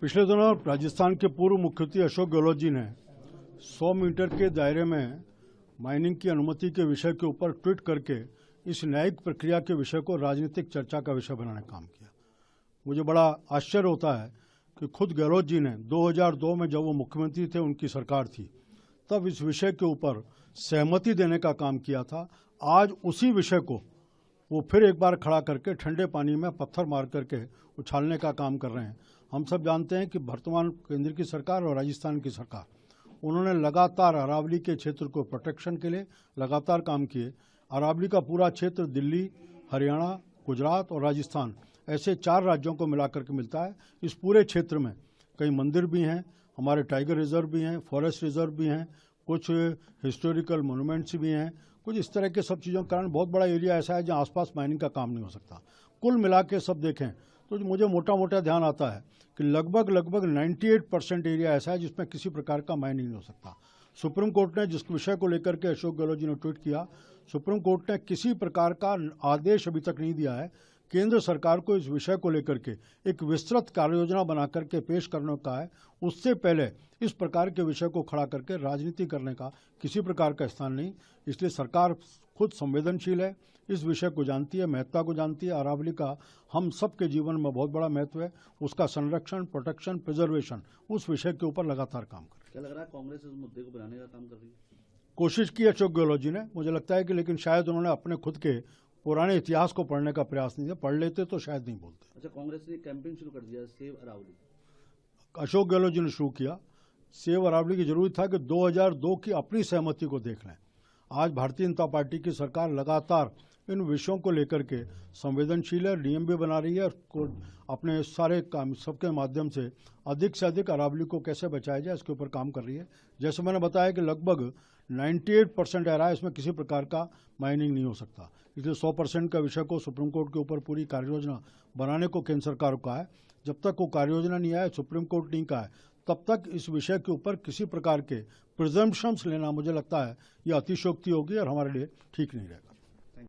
पिछले दिनों राजस्थान के पूर्व मुख्यमंत्री अशोक गहलोत जी ने 100 मीटर के दायरे में माइनिंग की अनुमति के विषय के ऊपर ट्वीट करके इस न्यायिक प्रक्रिया के विषय को राजनीतिक चर्चा का विषय बनाने का काम किया। मुझे बड़ा आश्चर्य होता है कि खुद गहलोत जी ने 2002 में जब वो मुख्यमंत्री थे, उनकी सरकार थी, तब इस विषय के ऊपर सहमति देने का काम किया था। आज उसी विषय को वो फिर एक बार खड़ा करके ठंडे पानी में पत्थर मार करके उछालने का काम कर रहे हैं। हम सब जानते हैं कि वर्तमान केंद्र की सरकार और राजस्थान की सरकार, उन्होंने लगातार अरावली के क्षेत्र को प्रोटेक्शन के लिए लगातार काम किए। अरावली का पूरा क्षेत्र दिल्ली, हरियाणा, गुजरात और राजस्थान, ऐसे 4 राज्यों को मिलाकर के मिलता है। इस पूरे क्षेत्र में कई मंदिर भी हैं, हमारे टाइगर रिजर्व भी हैं, फॉरेस्ट रिजर्व भी हैं, कुछ हिस्टोरिकल मोनूमेंट्स भी हैं, कुछ इस तरह के सब चीज़ों के कारण बहुत बड़ा एरिया ऐसा है जहाँ आसपास माइनिंग का काम नहीं हो सकता। कुल मिला के सब देखें तो मुझे मोटा मोटा ध्यान आता है कि लगभग 98% एरिया ऐसा है जिसमें किसी प्रकार का माइनिंग नहीं हो सकता। सुप्रीम कोर्ट ने जिस विषय को लेकर के अशोक गहलोत जी ने ट्वीट किया, सुप्रीम कोर्ट ने किसी प्रकार का आदेश अभी तक नहीं दिया है। केंद्र सरकार को इस विषय को लेकर के एक विस्तृत कार्य योजना बना करके पेश करने का है। उससे पहले इस प्रकार के विषय को खड़ा करके राजनीति करने का किसी प्रकार का स्थान नहीं। इसलिए सरकार खुद संवेदनशील है, इस विषय को जानती है, महत्ता को जानती है। अरावली का हम सब के जीवन में बहुत बड़ा महत्व है, उसका संरक्षण, प्रोटेक्शन, प्रिजर्वेशन, उस विषय के ऊपर लगातार काम कर रही है। क्या लग रहा है कांग्रेस इस मुद्दे को बनाने का काम कर रही है? कोशिश की अशोक गहलोत जी ने, मुझे लगता है कि, लेकिन शायद उन्होंने अपने खुद के पुराने इतिहास को पढ़ने का प्रयास नहीं किया। पढ़ लेते तो शायद नहीं बोलते। अच्छा, कांग्रेस ने कैंपेन शुरू कर दिया सेव अरावली। अशोक गहलोत जी ने शुरू किया। सेव अरावली की जरूरत था कि 2002 की अपनी सहमति को देख लें। आज भारतीय जनता पार्टी की सरकार लगातार इन विषयों को लेकर के संवेदनशील है, नियम भी बना रही है और अपने सारे काम सबके माध्यम से अधिक अरावली को कैसे बचाया जाए इसके ऊपर काम कर रही है। जैसे मैंने बताया कि लगभग 98% एरा है, इसमें किसी प्रकार का माइनिंग नहीं हो सकता। इसलिए 100% का विषय को सुप्रीम कोर्ट के ऊपर पूरी कार्ययोजना बनाने को केंद्र सरकार का है। जब तक वो कार्ययोजना नहीं आए, सुप्रीम कोर्ट नहीं का है, तब तक इस विषय के ऊपर किसी प्रकार के प्रिजम्पशंस लेना, मुझे लगता है, यह अतिशयोक्ति होगी और हमारे लिए ठीक नहीं रहेगा।